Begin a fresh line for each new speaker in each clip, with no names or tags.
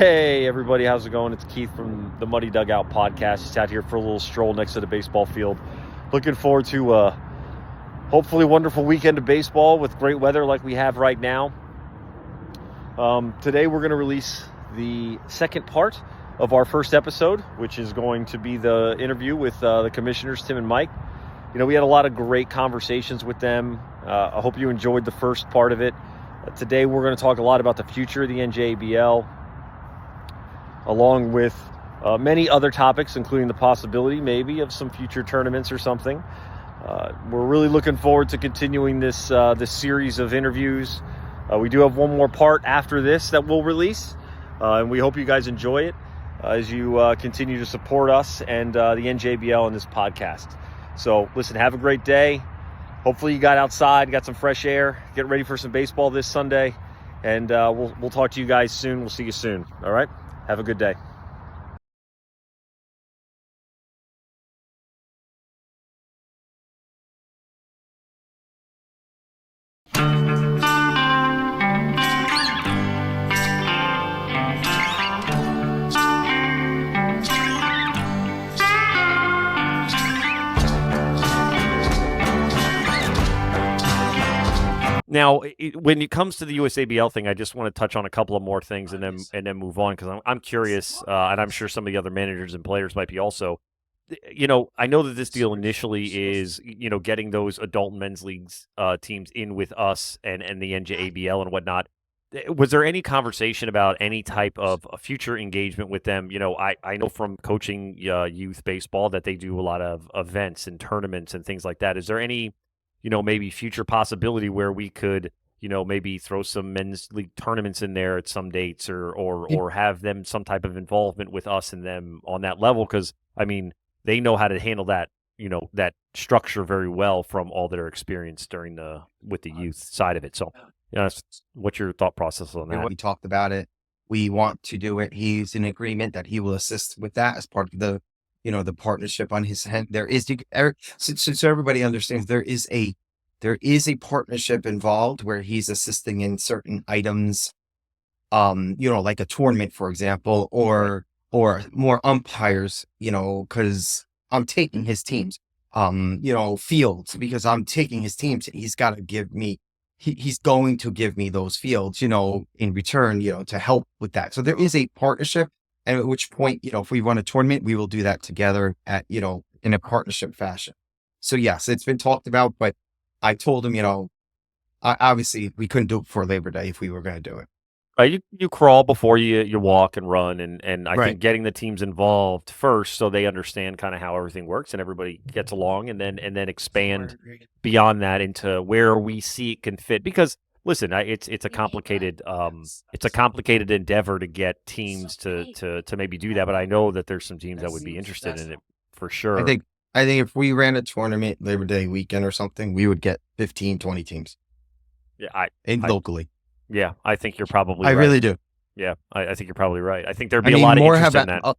Hey everybody, how's it going? It's Keith from the Muddy Dugout podcast. Just out here for a little stroll next to the baseball field. Looking forward to hopefully wonderful weekend of baseball with great weather like we have right now. Today we're going to release the second part of our first episode, which is going to be the interview with the commissioners, Tim and Mike. You know, we had a lot of great conversations with them. I hope you enjoyed the first part of it. Today we're going to talk a lot about the future of the NJABL, along with many other topics, including the possibility maybe of some future tournaments or something. We're really looking forward to continuing this series of interviews. We do have one more part after this that we'll release, and we hope you guys enjoy it as you continue to support us and the NJBL and this podcast. So listen, have a great day. Hopefully you got outside, got some fresh air, get ready for some baseball this Sunday, and we'll talk to you guys soon. We'll see you soon. All right? Have a good day. Now, when it comes to the USABL thing, I just want to touch on a couple of more things and then move on, because I'm curious, and I'm sure some of the other managers and players might be also. You know, I know that this deal initially is, getting those adult and men's leagues teams in with us and the NJABL and whatnot. Was there any conversation about any type of a future engagement with them? You know, I know from coaching youth baseball that they do a lot of events and tournaments and things like that. Is there any maybe future possibility where we could, maybe throw some men's league tournaments in there at some dates or have them some type of involvement with us and them on that level? Because, I mean, they know how to handle that, that structure very well from all their experience with the youth side of it. So, what's your thought process on that?
We talked about it. We want to do it. He's in agreement that he will assist with that as part of the partnership on his end. There is, so everybody understands, there is a partnership involved where he's assisting in certain items, like a tournament, for example, or more umpires, because I'm taking his teams, fields, because I'm taking his teams. He's got to give me, he's going to give me those fields, in return, to help with that. So there is a partnership. And at which point, if we run a tournament, we will do that together in a partnership fashion. So yes, it's been talked about, but I told him, obviously we couldn't do it before Labor Day if we were going to do it.
You crawl before you walk and run, and I
Right.
think getting the teams involved first so they understand kind of how everything works and everybody gets along, and then expand beyond that into where we see it can fit. Because listen, it's a complicated endeavor to get teams to maybe do that, but I know that there's some teams that would be interested in it for sure.
I think if we ran a tournament Labor Day weekend or something, we would get 15, 20 teams.
Yeah,
locally.
Yeah, I think you're probably
I
right.
really do.
Yeah, I think you're probably right. I think there'd be a lot of interest in that.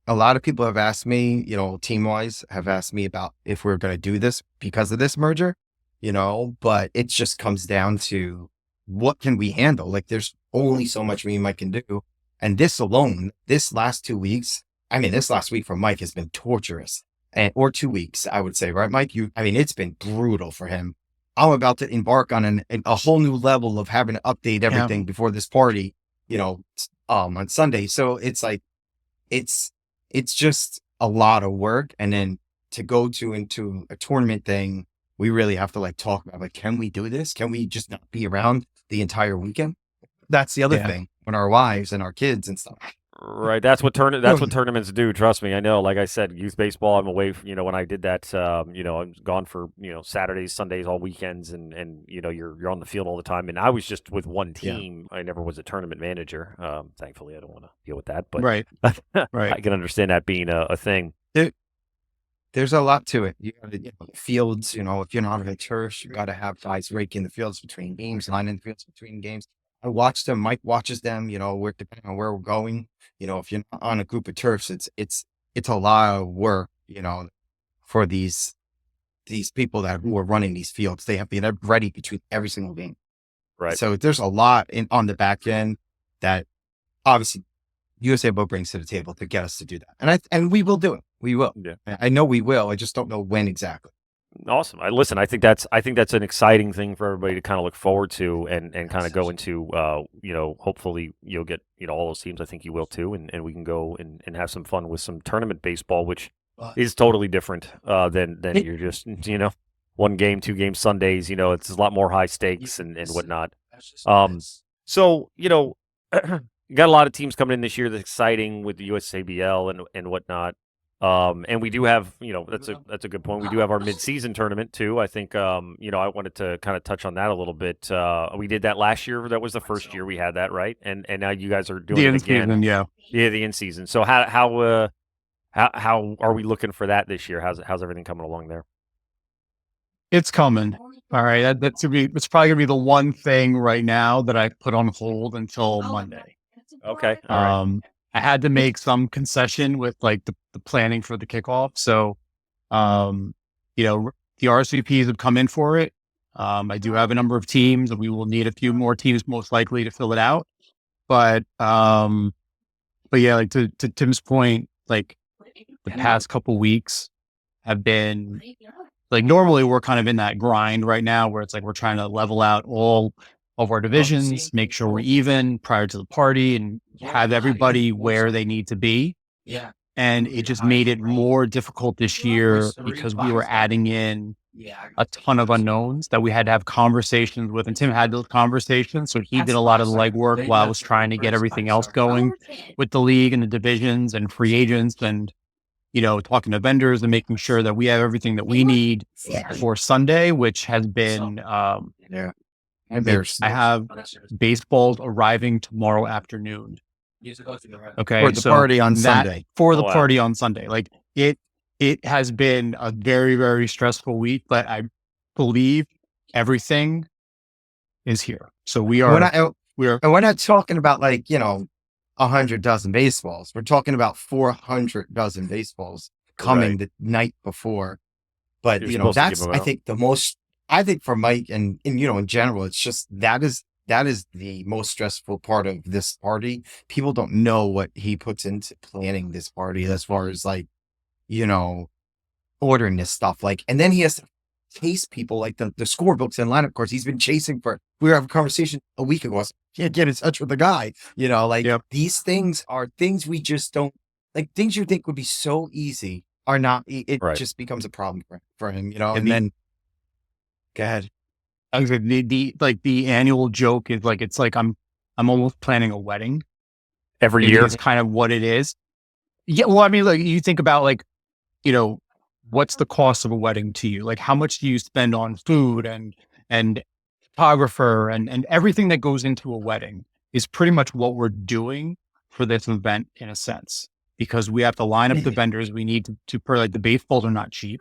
A lot of people have asked me, team-wise, have asked me about if we're going to do this because of this merger, but it just comes down to what can we handle? Like, there's only so much me and Mike can do. And this alone, this last 2 weeks, this last week for Mike has been torturous. Or 2 weeks, I would say, right, Mike? It's been brutal for him. I'm about to embark on a whole new level of having to update everything before this party, on Sunday. So it's like, it's just a lot of work. And then to go into a tournament thing, we really have to talk about, can we do this? Can we just not be around the entire weekend? That's the other thing, when our wives and our kids and stuff.
Right. That's what tournaments do. Trust me. I know, like I said, youth baseball, I'm away from, when I did that, I'm gone for, Saturdays, Sundays, all weekends, and you're on the field all the time. And I was just with one team. Yeah. I never was a tournament manager. Thankfully I don't want to deal with that, but
right.
I can understand that being a thing.
There's a lot to it. You got to, fields, if you're not on a turf, you got to have guys raking the fields between games, lining the fields between games. I watch them. Mike watches them. We're depending on where we're going. If you're not on a group of turfs, it's a lot of work. For these people who are running these fields, they have to be ready between every single game.
Right.
So there's a lot on the back end that obviously USABL brings to the table to get us to do that. And we will do it. We will.
Yeah.
I know we will. I just don't know when exactly.
Awesome. I think that's an exciting thing for everybody to kind of look forward to and kind of go into. Hopefully you'll get all those teams. I think you will too, and we can go and have some fun with some tournament baseball, which is totally different than you're just 1 game, 2 game Sundays. It's a lot more high stakes and whatnot. So you got a lot of teams coming in this year that's exciting with the USABL and whatnot. And we do have, that's a good point. We do have our mid-season tournament too. I think, I wanted to kind of touch on that a little bit. We did that last year. That was the first year we had that, right? And now you guys are doing
The
it
in
again.
season, yeah.
Yeah, the in season. So how are we looking for that this year? How's everything coming along there?
It's coming. All right. It's probably gonna be the one thing right now that I put on hold until Monday.
Okay. All right.
I had to make some concession with like the planning for the kickoff. So, the RSVPs have come in for it. I do have a number of teams, and we will need a few more teams most likely to fill it out. But yeah, like to Tim's point, like the past couple weeks have been like, normally we're kind of in that grind right now where it's like we're trying to level out all of our divisions, make sure we're even prior to the party and have everybody where they need to be.
Yeah.
And it just made it more difficult this year because we were adding in a ton of unknowns that we had to have conversations with. And Tim had those conversations. So he did a lot of the legwork while I was trying to get everything else going with the league and the divisions and free agents and, talking to vendors and making sure that we have everything that we need for Sunday, which has been, I have baseballs arriving tomorrow afternoon. Okay.
For the party on Sunday.
For the party on Sunday. Like it has been a very, very stressful week, but I believe everything is here. So we're
not talking about like, 100 dozen baseballs. We're talking about 400 dozen baseballs coming the night before. But, that's, I think for Mike and in general, it's just, that is the most stressful part of this party. People don't know what he puts into planning this party as far as like, ordering this stuff. Like, and then he has to chase people like the scorebooks and lineup cards. He's been chasing we were having a conversation a week ago. Can't get in touch with the guy, These things are things we just don't like. Things you think would be so easy are not. It just becomes a problem for him, And then, go ahead.
The annual joke is like, it's like I'm almost planning a wedding
every year.
It's kind of what it is. Yeah. Well, I mean, like you think about like, what's the cost of a wedding to you? Like how much do you spend on food and photographer and everything that goes into a wedding is pretty much what we're doing for this event in a sense, because we have to line up the vendors we need to like the baseballs are not cheap.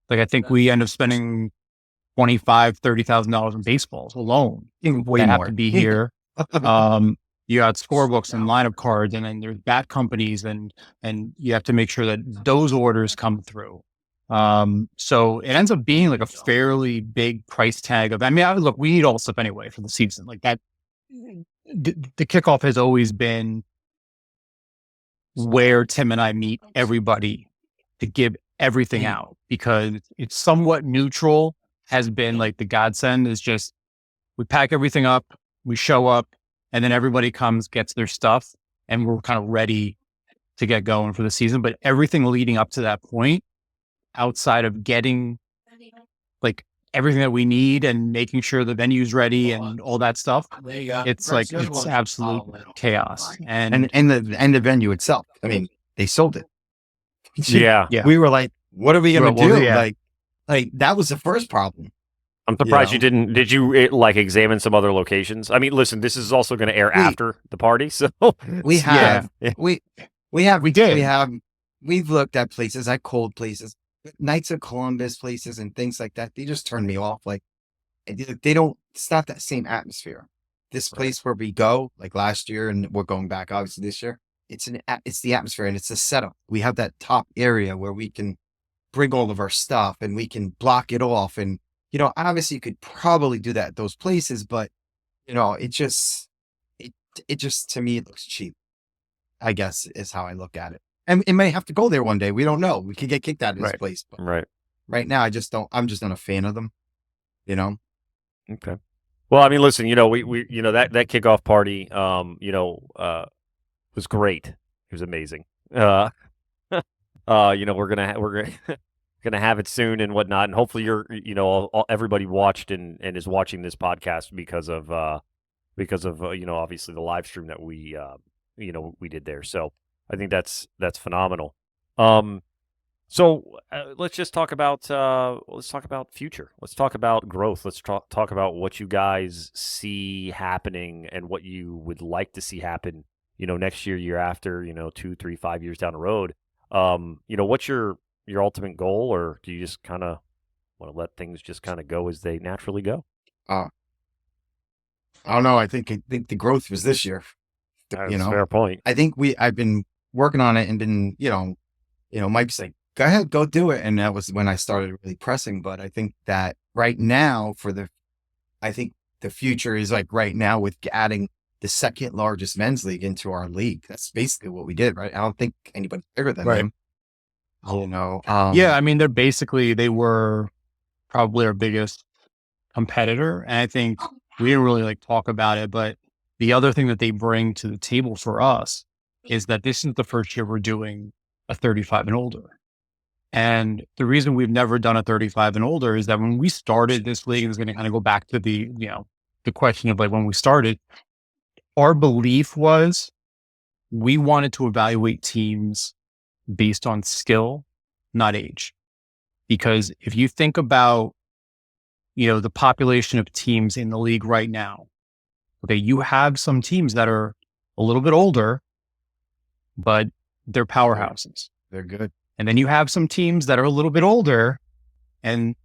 Like I think we end up spending $25,000-$30,000 in baseballs alone.
Way
that
more.
have to be here. You got scorebooks and lineup cards, and then there's bat companies, and you have to make sure that those orders come through. So it ends up being like a fairly big price tag of. I mean, look, we need all the stuff anyway for the season. Like that, the kickoff has always been where Tim and I meet everybody to give everything out because it's somewhat neutral. Has been like the godsend is just we pack everything up, we show up, and then everybody comes, gets their stuff, and we're kind of ready to get going for the season. But everything leading up to that point, outside of getting like everything that we need and making sure the venue's ready and all that stuff, it's like it's absolute chaos. And
the venue itself. I mean, they sold it.
Yeah.
We were like, what are we going to do?
Yeah.
Like that was the first problem.
I'm surprised you didn't. Did you examine some other locations? I mean, listen, this is also going to air after the party, so
we have.
Yeah.
We've looked at places, at cold places, Knights of Columbus places, and things like that. They just turn me off. Like they don't. It's not that same atmosphere. This place where we go, like last year, and we're going back obviously this year. It's the atmosphere and it's the setup. We have that top area where we can bring all of our stuff and we can block it off. And, obviously you could probably do that at those places, but, it just, to me, it looks cheap. I guess is how I look at it. And it may have to go there one day. We don't know. We could get kicked out of this
Right.
place. But
Right.
right now, I'm just not a fan of them. You know?
Okay. Well, I mean, listen, we that kickoff party, was great. It was amazing. We're gonna have it soon and whatnot, and hopefully everybody watched and is watching this podcast because of obviously the live stream that we did there. So I think that's phenomenal. So let's just talk about future. Let's talk about growth. Let's talk about what you guys see happening and what you would like to see happen. Next year after. 2, 3, 5 years down the road. What's your ultimate goal, or do you just kind of want to let things just kind of go as they naturally go?
I don't know. I think the growth was this year.
That's a fair point.
I think I've been working on it and been, Mike's like, go ahead, go do it. And that was when I started really pressing. But I think that right now I think the future is like right now with adding the second largest men's league into our league. That's basically what we did, right? I don't think anybody's bigger than them.
Yeah, I mean, they were probably our biggest competitor. And I think we didn't really talk about it, but the other thing that they bring to the table for us is that this is the first year we're doing a 35 and older. And the reason we've never done a 35 and older is that when we started this league, and it's going to kind of go back to the question of when we started, our belief was we wanted to evaluate teams based on skill, not age. Because if you think about, the population of teams in the league right now, okay, you have some teams that are a little bit older, but they're powerhouses.
They're good.
And then you have some teams that are a little bit older and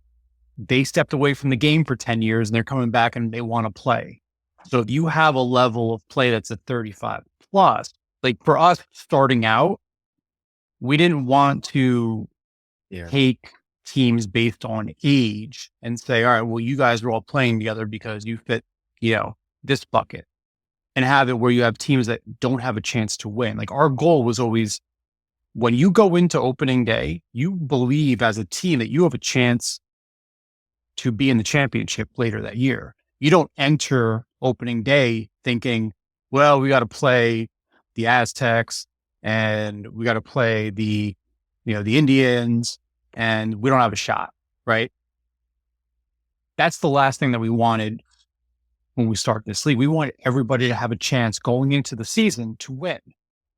they stepped away from the game for 10 years and they're coming back and they want to play. So if you have a level of play that's a 35 plus, for us starting out, we didn't want to take teams based on age and say, all right, well, you guys are all playing together because you fit, this bucket, and have it where you have teams that don't have a chance to win. Our goal was always, when you go into opening day, you believe as a team that you have a chance to be in the championship later that year. You don't enter opening day thinking, well, we got to play the Aztecs and we got to play the Indians and we don't have a shot, right? That's the last thing that we wanted when we started this league. We wanted everybody to have a chance going into the season to win.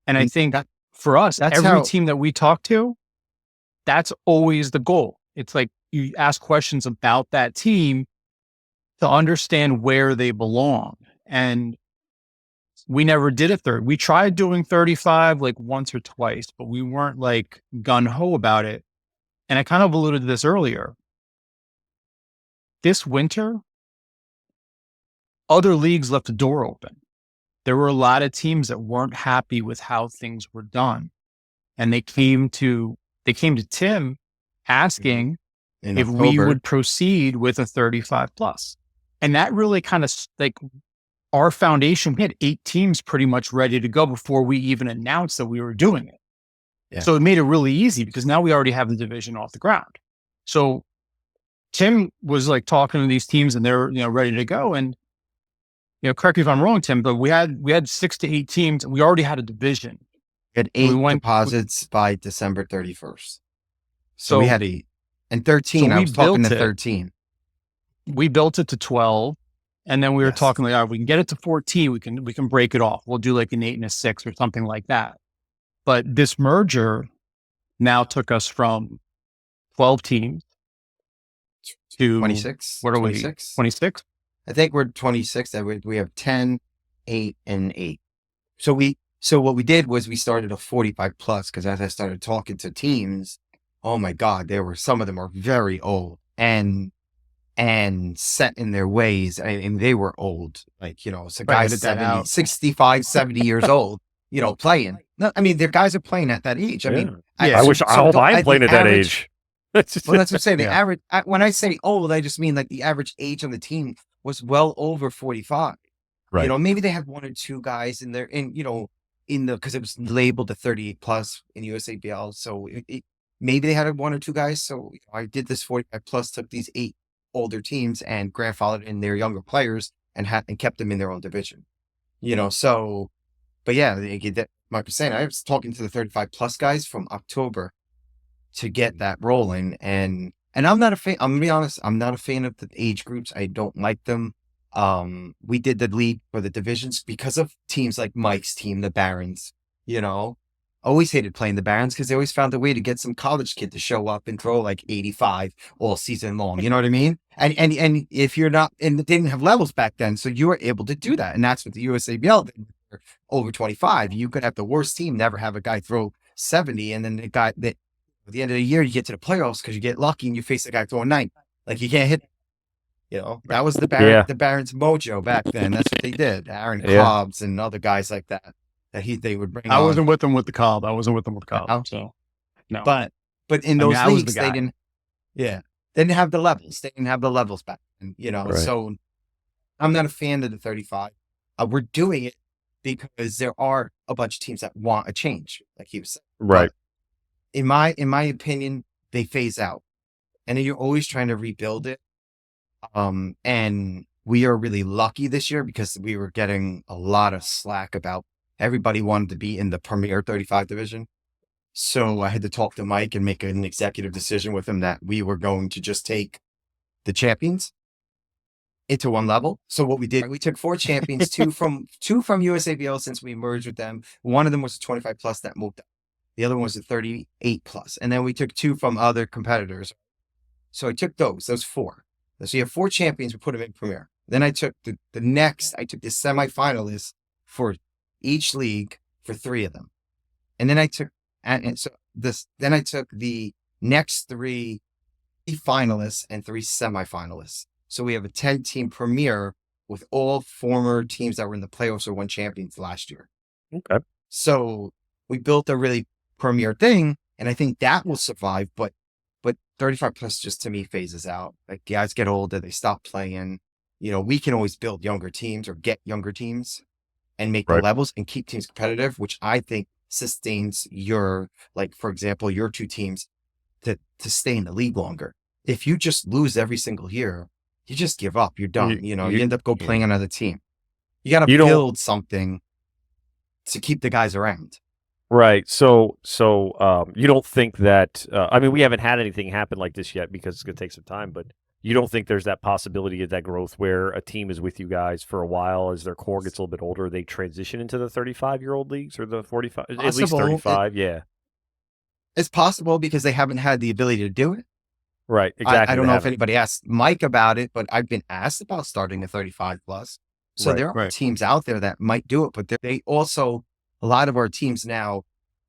And I think that for us, every team that we talk to, that's always the goal. It's you ask questions about that team to understand where they belong. And we never did a third. We tried doing 35 once or twice, but we weren't gung ho about it. And I kind of alluded to this earlier. This winter, other leagues left the door open. There were a lot of teams that weren't happy with how things were done. And they came to Tim asking if we would proceed with a 35 plus. And that really kind of our foundation, we had 8 teams pretty much ready to go before we even announced that we were doing it. Yeah. So it made it really easy because now we already have the division off the ground. So Tim was talking to these teams and they're, ready to go. And, correct me if I'm wrong, Tim, but we had 6 to 8 teams and we already had a division.
We had 8 deposits by December 31st. So we had 8 and 13. I was talking to 13.
We built it to 12. And then we were talking all right, we can get it to 14. We can break it off. We'll do an 8 and a 6 or something like that. But this merger now took us from 12 teams to
26.
What are 26? We? 26?
I think we're 26. We have 10, 8, and 8. So what we did was we started a 45 plus because as I started talking to teams, oh my God, some of them are very old and set in their ways. I mean, they were old, so guys 65, 70 years old, playing. No, I mean, their guys are playing at that age. I mean,
I wish I'm playing at that age.
Well, that's what I'm saying. The average, when I say old, I just mean the average age on the team was well over 45. Right. Maybe they had 1 or 2 guys in there, and because it was labeled a 38 plus in USABL. So maybe they had 1 or 2 guys. So I did this 45 plus, took these 8 older teams and grandfathered in their younger players and kept them in their own division. So, but yeah, like I was saying, I was talking to the 35 plus guys from October to get that rolling. And I'm not a fan. I'm gonna be honest. I'm not a fan of the age groups. I don't like them. We did the league for the divisions because of teams like Mike's team, the Barons. Always hated playing the Barons because they always found a way to get some college kid to show up and throw like 85 all season long. You know what I mean? And if you're not, and they didn't have levels back then, so you were able to do that. And that's what the USABL did. Over 25, you could have the worst team never have a guy throw 70, and then the guy that at the end of the year you get to the playoffs because you get lucky and you face a guy throwing 9. Like you can't hit. That was the Barons mojo back then. That's what they did. Aaron Cobbs and other guys like that they would bring.
I wasn't with them with the Cobb. I wasn't with them with the Cobb. So no.
But in those leagues they didn't. Yeah, they didn't have the levels. They didn't have the levels back then.
Right.
So I'm not a fan of the 35. We're doing it because there are a bunch of teams that want a change, like he was saying.
Right.
But in my opinion, they phase out, and then you're always trying to rebuild it. And we are really lucky this year because we were getting a lot of slack about everybody wanted to be in the premier 35 division. So I had to talk to Mike and make an executive decision with him that we were going to just take the champions into one level. So what we did, we took 4 champions, two from USABL since we merged with them. One of them was a 25 plus that moved up. The other one was a 38 plus. And then we took 2 from other competitors. So I took those 4. So you have 4 champions, we put them in premier. Then I took the semifinalists for each league for 3 of them. And then I took the next 3 finalists and 3 semifinalists. So we have a 10-team premier with all former teams that were in the playoffs or won champions last year.
Okay.
So we built a really premier thing, and I think that will survive, but 35 plus just to me phases out. Like guys get older, they stop playing. We can always build younger teams or get younger teams and make the levels and keep teams competitive, which I think sustains your, like, for example, your 2 teams to stay in the league longer. If you just lose every single year, you just give up. You're done. You end up playing another team. You got to build something to keep the guys around.
Right. So you don't think that, we haven't had anything happen like this yet because it's going to take some time, but you don't think there's that possibility of that growth where a team is with you guys for a while as their core gets a little bit older, they transition into the 35-year-old leagues or the 45, at least 35. Yeah.
It's possible because they haven't had the ability to do it.
Right. Exactly.
I don't know if anybody asked Mike about it, but I've been asked about starting a 35 plus. So there are teams out there that might do it, but they also, a lot of our teams now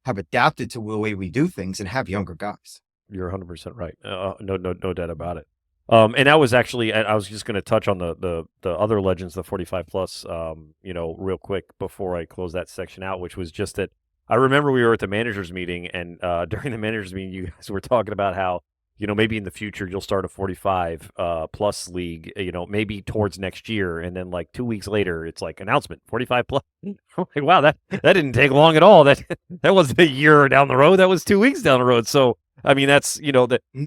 have adapted to the way we do things and have younger guys.
You're 100% right. No doubt about it. And that was actually, I was just going to touch on the other legends, the 45 plus, real quick before I close that section out, which was just that I remember we were at the managers meeting, and during the managers meeting, you guys were talking about how, maybe in the future you'll start a 45 plus league, maybe towards next year. And then like 2 weeks later, it's like announcement 45 plus. I'm like, wow, that didn't take long at all. That wasn't a year down the road. That was 2 weeks down the road. So, that's,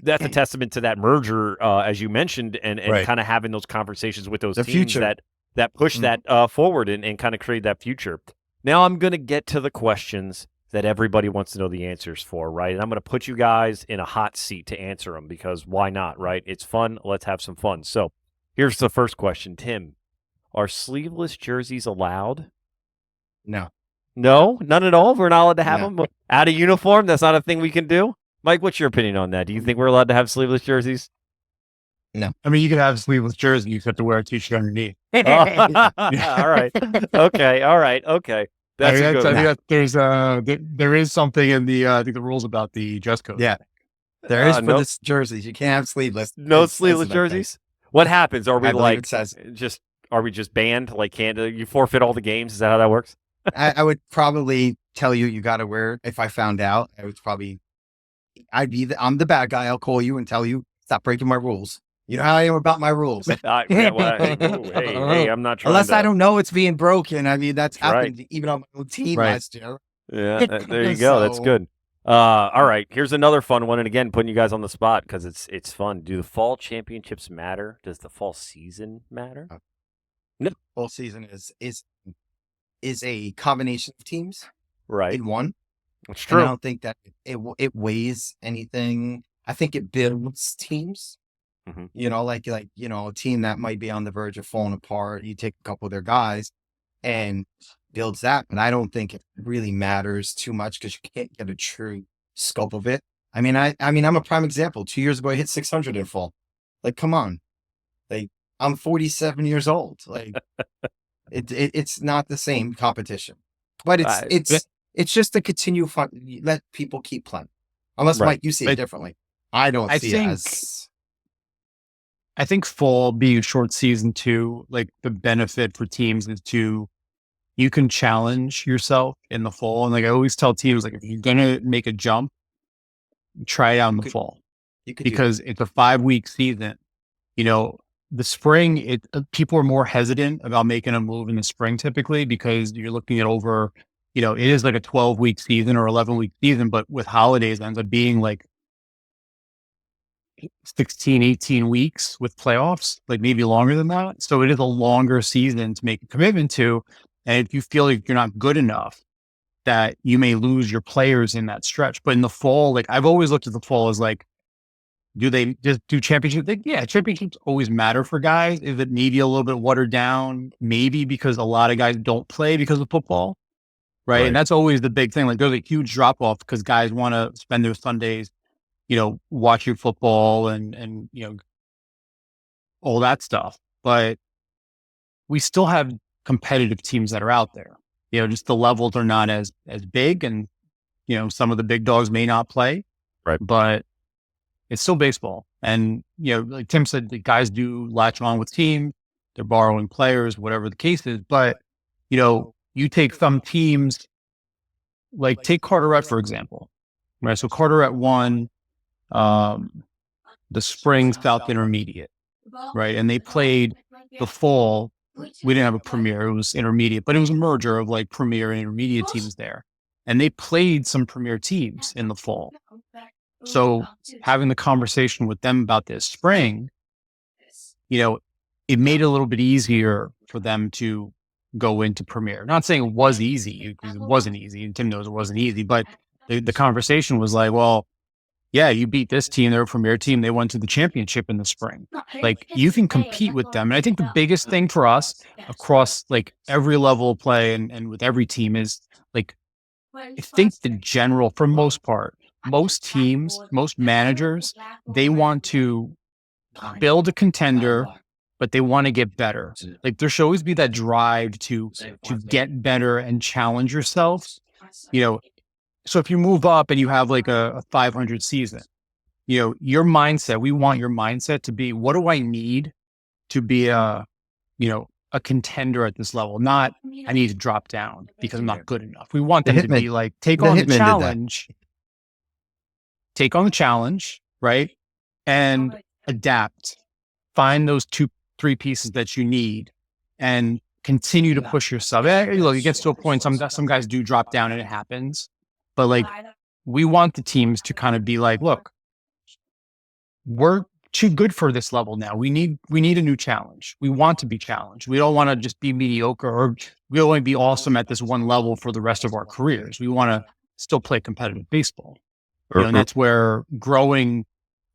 that's a testament to that merger, as you mentioned, and kind of having those conversations with those teams that push that forward and kind of create that future. Now I'm going to get to the questions that everybody wants to know the answers for, right? And I'm going to put you guys in a hot seat to answer them because why not, right? It's fun. Let's have some fun. So here's the first question. Tim, are sleeveless jerseys allowed?
No.
No? None at all? We're not allowed to have them? Out of uniform? That's not a thing we can do? Mike, what's your opinion on that? Do you think we're allowed to have sleeveless jerseys?
No. You could have a sleeveless jersey. You just have to wear a t-shirt underneath.
All right. Okay. All right. Okay. That's a good one.
There is something in the I think the rules about the dress code.
Yeah, there is for the jerseys. You can't have sleeveless.
No sleeveless jerseys. What happens? Are we are we just banned? Like, can't you forfeit all the games? Is that how that works?
I would probably tell you got to wear it. If I found out, I'm the bad guy. I'll call you and tell you stop breaking my rules. You know how I am about my rules.
Yeah, well, hey, I'm not trying
Unless
to.
I don't know it's being broken. I mean, that's
Right.
happened even on my own team
Right.
last year.
Yeah, there you go. That's
So-
good. All right, here's another fun one, and again, putting you guys on the spot because it's fun. Do the fall championships matter? Does the fall season matter?
Full season is a combination of teams
Right.
in one.
It's
And I
true.
don't think that it weighs anything. I think it builds teams.
Mhm.
You know, like you know, a team that might be on the verge of falling apart. You take a couple of their guys and builds that. But I don't think it really matters too much because you can't get a true scope of it. I mean, I'm a prime example. 2 years ago, I hit 600 in fall. Like, come on, like I'm 47 years old. Like, it's not the same competition, but it's just to continue fun. Let people keep playing. Unless
Right.
Mike, you see it
But
differently. I don't
I
see
think-
it as
I think fall being a short season too, like the benefit for teams is you can challenge yourself in the fall. And like I always tell teams, like if you're gonna make a jump, try it out in the fall
you could do
because it's a 5-week season. You know, the spring, people are more hesitant about making a move in the spring typically because you're looking at over, you know, it is like a 12-week season or 11-week season, but with holidays it ends up being like 16, 18 weeks with playoffs, like maybe longer than that. So it is a longer season to make a commitment to. And if you feel like you're not good enough, that you may lose your players in that stretch. But in the fall, like I've always looked at the fall as like, do they just do championships? Like, yeah, championships always matter for guys. Is it maybe a little bit watered down? Maybe because a lot of guys don't play because of football. Right.
Right.
And that's always the big thing. Like there's a huge drop off because guys want to spend their Sundays, you know, watching football and, you know, all that stuff. But we still have competitive teams that are out there. You know, just the levels are not as big and, you know, some of the big dogs may not play.
Right.
But it's still baseball. And, you know, like Tim said, the guys do latch on with teams, they're borrowing players, whatever the case is. But, you know, you take some teams, like take Carteret, for example. Right. So Carteret won the spring South Intermediate, right? And they played the fall. We didn't have a premier, it was intermediate, but it was a merger of like premier and intermediate teams there. And they played some premier teams in the fall. So having the conversation with them about this spring, you know, it made it a little bit easier for them to go into premier. Not saying it was easy, because it wasn't easy, and Tim knows it wasn't easy, but the conversation was like, well, yeah, you beat this team, they're a premier team, they went to the championship in the spring. Like you can compete with them. And I think the biggest thing for us across like every level of play and with every team is like, I think the general, for most part, most teams, most managers, they want to build a contender, but they want to get better. Like there should always be that drive to get better and challenge yourself. You know, so if you move up and you have like a 500 season, you know, your mindset, we want your mindset to be, what do I need to be a contender at this level? Not, I need to drop down because I'm not good enough. We want them to be like, take on the challenge, right? And adapt, find those 2-3 pieces that you need and continue to push yourself. Look, it gets to a point, some guys do drop down and it happens. But like, we want the teams to kind of be like, look, we're too good for this level now. We need a new challenge. We want to be challenged. We don't want to just be mediocre or we only be awesome at this one level for the rest of our careers. We want to still play competitive baseball. You know, and that's where growing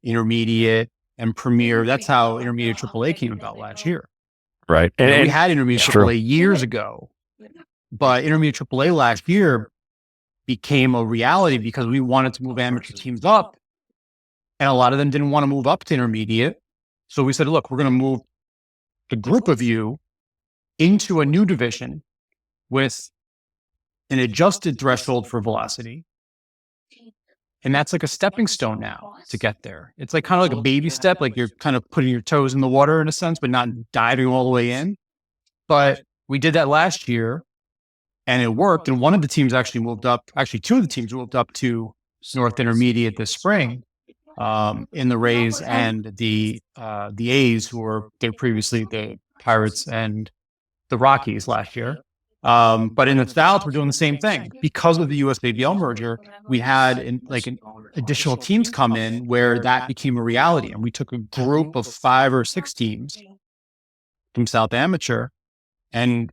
intermediate and premier, that's how intermediate AAA came about last year.
Right.
And we had intermediate AAA years ago, but intermediate AAA last year became a reality because we wanted to move amateur teams up and a lot of them didn't want to move up to intermediate. So we said, look, we're going to move the group of you into a new division with an adjusted threshold for velocity. And that's like a stepping stone now to get there. It's like kind of like a baby step, like you're kind of putting your toes in the water in a sense, but not diving all the way in. But we did that last year and it worked. And one of the teams actually moved up, actually 2 of the teams moved up to North Intermediate this spring. in the Rays and the A's, who were previously the Pirates and the Rockies last year. But in the South, we're doing the same thing. Because of the USABL merger, we had additional teams come in where that became a reality. And we took a group of 5 or 6 teams from South Amateur, and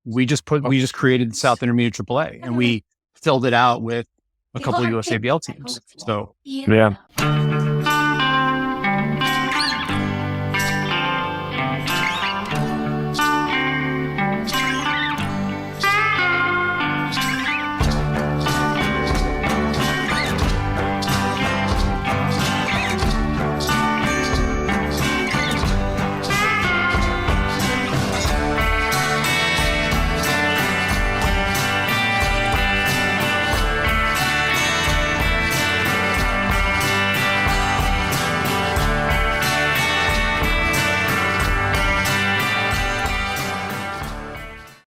we just created South Intermediate AAA, and we filled it out with a couple of USABL teams. So
Yeah.